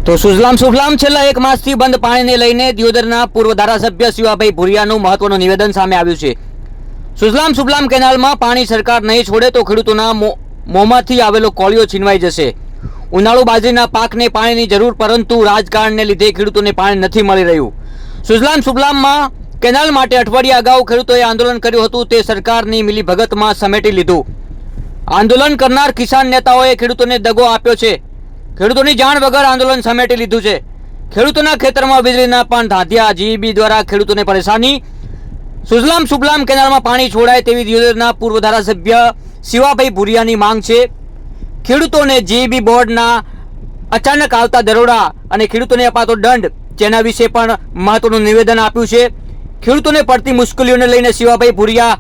તો સુજલામ સુફલામ છેલ્લા એક માસથી બંધ પાણીને લઈને દિયોદરના પૂર્વ ધારાસભ્ય શિવાભાઈ ભુરિયાનું મહત્વનું નિવેદન સામે આવ્યું છે। સુજલામ સુફલામ કેનાલમાં પાણી સરકાર નહીં છોડે તો ખેડૂતોના મોંમાંથી આવેલો કોળિયો છીનવાઈ જશે। ઉનાળુ બાજરીના પાકને પાણીની જરૂર, પરંતુ રાજકારણને લીધે ખેડૂતોને પાણી નથી મળી રહ્યું। સુજલામ સુફલામમાં કેનાલ માટે અઠવાડિયા અગાઉ ખેડૂતોએ આંદોલન કર્યું હતું, તે સરકારની મિલીભગતમાં સમેટી લીધું। આંદોલન કરનાર કિસાન નેતાઓએ ખેડૂતોને દગો આપ્યો છે। ખેડૂતોની જાણ વગર આંદોલન સમેટી લીધું છે। ખેડૂતોના ખેતરમાં વીજળીના પણ ધાંધિયા, જીઈબી દ્વારા ખેડૂતોને પરેશાની। સુજલામ સુફલામ કેનાલમાં પાણી છોડાય તેવી દિયોદરના પૂર્વ ધારાસભ્ય શિવાભાઈ ભુરિયાની માંગ છે। ખેડૂતોને જીઈબી બોર્ડના અચાનક આવતા દરોડા અને ખેડૂતોને અપાતો દંડ, જેના વિશે પણ મહત્વનું નિવેદન આપ્યું છે। ખેડૂતોને પડતી મુશ્કેલીઓને લઈને શિવાભાઈ ભુરિયા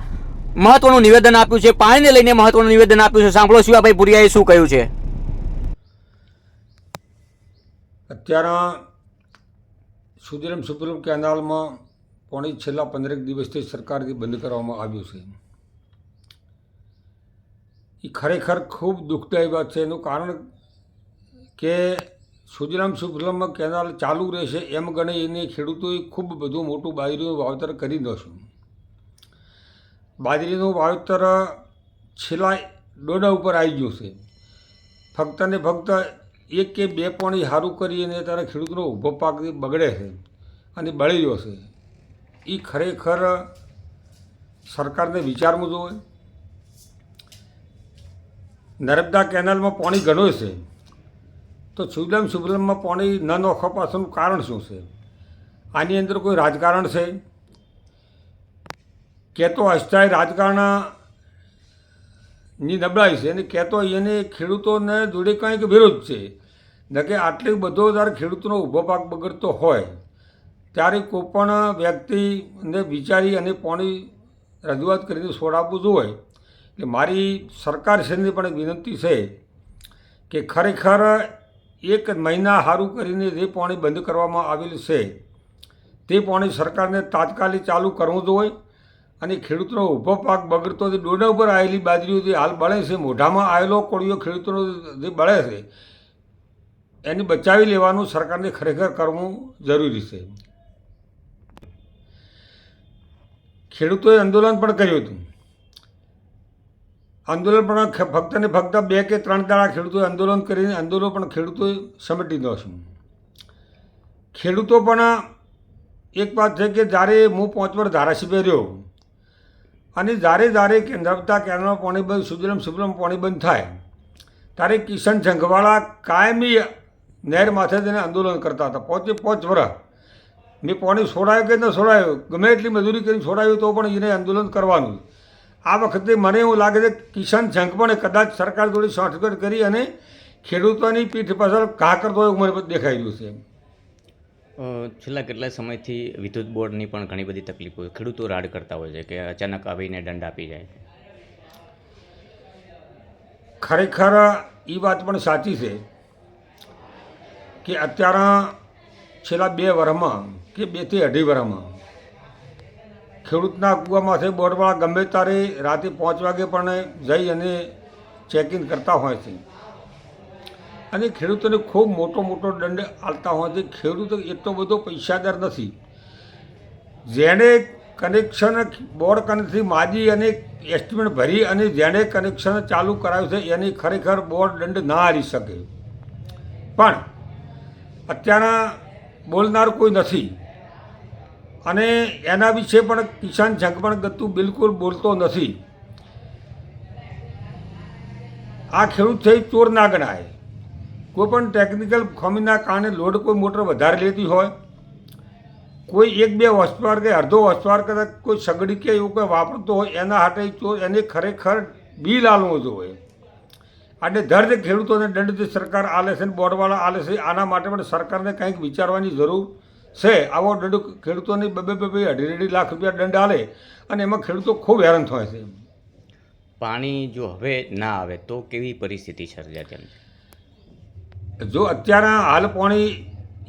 મહત્વનું નિવેદન આપ્યું છે। પાણીને લઈને મહત્વનું નિવેદન આપ્યું છે। સાંભળો શિવાભાઈ ભુરિયાએ શું કહ્યું છે। અત્યારે સુજલામ સુફલામ કેનાલમાં પાણી છેલ્લા 15 દિવસથી સરકારથી બંધ કરવામાં આવ્યું છે। એ ખરેખર ખૂબ દુઃખદાયી વાત છે। એનું કારણ કે સુજલામ સુફલામ કેનાલ ચાલુ રહેશે એમ ગણી એને ખેડૂતોએ ખૂબ બધું મોટું બાજરીનું વાવેતર કરી દઈશું। બાજરીનું વાવેતર છેલ્લા દોડા ઉપર આવી ગયું છે। ફક્ત ને ફક્ત એક કે બે પાણી સારું કરીને ત્યારે ખેડૂતનો ઊભો પાક બગડે છે અને બળી રહ્યો છે। એ ખરેખર સરકારને વિચારવું જોઈએ। નર્મદા કેનાલમાં પાણી ઘણું છે, તો સુજલામ સુફલામમાં પાણી ન નાખવા પાછળનું કારણ શું છે? આની અંદર કોઈ રાજકારણ છે કે તો અસ્થાયી રાજકારણની નબળાઈ છે, અને કહેતો એને ખેડૂતોને જોડે કંઈક વિરોધ છે। ન કે આટલી બધો જ્યારે ખેડૂતોનો ઊભો પાક બગડતો હોય ત્યારે કોઈ પણ વ્યક્તિને વિચારી અને પાણી રજૂઆત કરીને છોડાવવું જોઈએ। એટલે મારી સરકારશ્રીને પણ વિનંતી છે કે ખરેખર એક મહિના સારું કરીને જે પાણી બંધ કરવામાં આવેલું છે તે પાણી સરકારને તાત્કાલિક ચાલુ કરવું જોઈએ। અને ખેડૂતનો ઊભો પાક બગડતો જે ડોડા ઉપર આવેલી બાજરીઓ જે હાલ બળે છે, મોઢામાં આવેલો કોળિયો ખેડૂતોનો જે બળે છે, એને બચાવી લેવાનું સરકારને ખરેખર કરવું જરૂરી છે। ખેડૂતોએ આંદોલન પણ કર્યું હતું। આંદોલન પણ ફક્ત ને ફક્ત 2 કે 3 દાડા ખેડૂતોએ આંદોલન કરીને આંદોલન પણ ખેડૂતોએ સમેટી દઈશું। ખેડૂતો પણ એક વાત છે કે જ્યારે હું 5 વર્ષ ધારાસભ્ય રહ્યો અને જ્યારે કે નર્મદા કેનાલમાં પાણી બંધ, સુજલામ સુફલામ પાણી બંધ થાય ત્યારે કિસાન સંઘવાળા કાયમી નહેર માથે જઈને આંદોલન કરતા હતા। 5 વર્ષ મેં પાણી છોડાયું કે ન છોડાયું, ગમે એટલી મજૂરી કરીને છોડાયું તો પણ એને આંદોલન કરવાનું। આ વખતે મને એવું લાગે છે કિસાન સંઘ પણ કદાચ સરકાર જોડે શોર્ટકટ કરી અને ખેડૂતોની પીઠ પાછળ ઘા કરતો એવું મને દેખાઈ રહ્યું છે। છેલ્લા કેટલા સમયથી વિદ્યુત બોર્ડની પણ ઘણી બધી તકલીફો ખેડૂતો રાડ કરતા હોય છે કે અચાનક આવીને દંડ આપી જાય છે। ખરેખર એ વાત પણ સાચી છે કે અત્યારે છેલ્લા 2 વર્ષમાં કે 2 થી 2.5 વર્ષમાં ખેડૂતના કૂવામાંથી બોર્ડવાળા ગમે ત્યારે રાતે 5 વાગે પણ જઈ અને ચેકિંગ કરતા હોય છે અને ખેડૂતોને ખૂબ મોટો દંડ આપતા હોય છે। ખેડૂતો એટલો બધો પૈસાદાર નથી। જેણે કનેક્શન બોર્ડ કનેક્શનથી માજી અને એસ્ટિમેટ ભરી અને જેણે કનેક્શન ચાલુ કરાવ્યું છે એની ખરેખર બોર્ડ દંડ ના આપી શકે, પણ અત્યારના બોલનાર કોઈ નથી અને એના વિશે પણ કિસાન સંઘ પણ ગતું બિલકુલ બોલતો નથી। આ ખેડૂત થઈ ચોર ના ગણાય। કોઈ પણ ટેકનિકલ ખામીના કારણે લોડ કોઈ મોટર વધારે લેતી હોય, કોઈ 1-2 હોર્સપાવર કે અડધો હોર્સપાવર કદાચ કોઈ સગડી કે એવું કોઈ વાપરતો હોય એના હાટે ચોર એને ખરેખર બિલ આલવું જોઈએ। અને ધડ ખેડૂતોને દંડ સરકાર આલે છે, બોર્ડવાળા આલે છે, આના માટે પણ સરકારને કંઈક વિચારવાની જરૂર છે। આવો દંડ ખેડૂતોને 2-2 લાખ રૂપિયા દંડ આલે અને એમાં ખેડૂતો ખૂબ હેરાન થાય છે। પાણી જો હવે ના આવે તો કેવી પરિસ્થિતિ સર્જાય તેમ? જો અત્યારે હાલ પાણી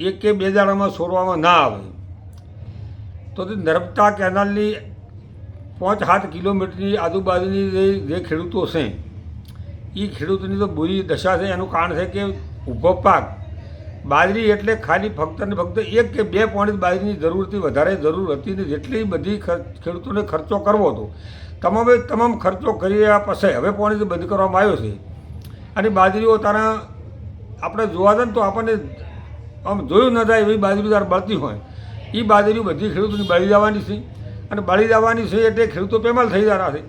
1 કે 2 દાડામાં છોડવામાં ના આવે તો નર્મદા કેનાલની 5-7 કિલોમીટરની આજુબાજુની જે ખેડૂતો છે એ ખેડૂતોની તો બુરી દશા છે। એનું કારણ છે કે ઊભો પાક બાજરી એટલે ખાલી ફક્ત ને ફક્ત 1 કે 2 પોણી બાજરીની જરૂરથી વધારે જરૂર હતી ને જેટલી બધી ખેડૂતોને ખર્ચો કરવો હતો તમામ ખર્ચો કર્યા પછી હવે પોણીથી બંધ કરવામાં આવ્યો છે. અને બાજરીઓ તારા આપણે જોવા જાય ને તો આપણને આમ જોયું ન જાય એવી બાજરી તાર બળતી હોય એ બાજરી બધી ખેડૂતોની બળી જવાની છે. અને બળી જવાની છે એટલે ખેડૂતો પેમાલ થઈ જવાના છે.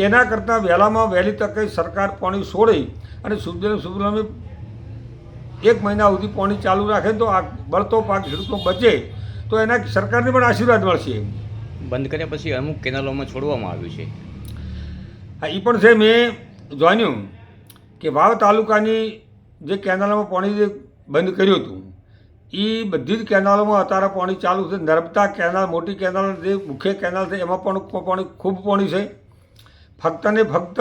એના કરતાં વહેલામાં વહેલી તકે સરકાર પાણી છોડે અને સુજલામે 1 મહિના સુધી પાણી ચાલુ રાખે તો આ બળતો પાક ખેડૂતો બચે તો એના સરકારને પણ આશીર્વાદ મળશે. બંધ કર્યા પછી અમુક કેનાલોમાં છોડવામાં આવ્યું છે. હા, એ પણ છે. મેં જાણ્યું કે વાવ તાલુકાની જે કેનાલોમાં પાણી જે બંધ કર્યું હતું એ બધી જ કેનાલોમાં અત્યારે પાણી ચાલુ છે. નર્મદા કેનાલ, મોટી કેનાલ, જે મુખ્ય કેનાલ છે એમાં પણ પાણી ખૂબ પાણી છે. ફક્ત ને ફક્ત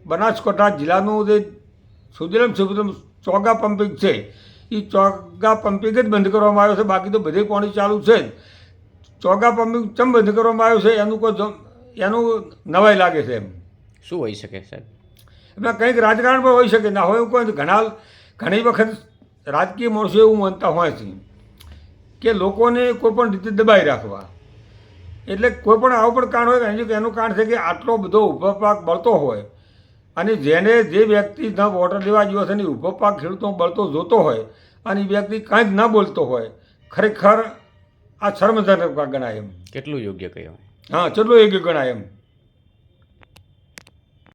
બનાસકાંઠા જિલ્લાનું જે સુજલામ ચોગા પંપિંગ છે એ ચોગા પંપિંગ જ બંધ કરવામાં આવ્યો છે. બાકી તો બધે પાણી ચાલુ છે જ. ચોગા પંપિંગ ચમ બંધ કરવામાં આવ્યો છે એનું નવાઈ લાગે છે. એમ શું હોઈ શકે સાહેબ? એમાં કંઈક રાજકારણ પણ હોઈ શકે, ના હોય એવું કોઈ. ઘણી વખત રાજકીય માણસો એવું માનતા હોય છે કે લોકોને કોઈ પણ રીતે દબાઈ રાખવા. એટલે કોઈ પણ આવું પણ કારણ હોય કે એનું કારણ છે કે આટલો બધો ઊભો પાક બળતો હોય અને જેને જે વ્યક્તિ ન વોટર લેવા ગયો છે ને ઊભો પાક ખેડૂતો બળતો જોતો હોય અને એ વ્યક્તિ કાંઈ જ ન બોલતો હોય, ખરેખર આ શર્મજનક ગણાય એમ. કેટલું યોગ્ય કહેવાય? હા, કેટલું યોગ્ય ગણાય એમ.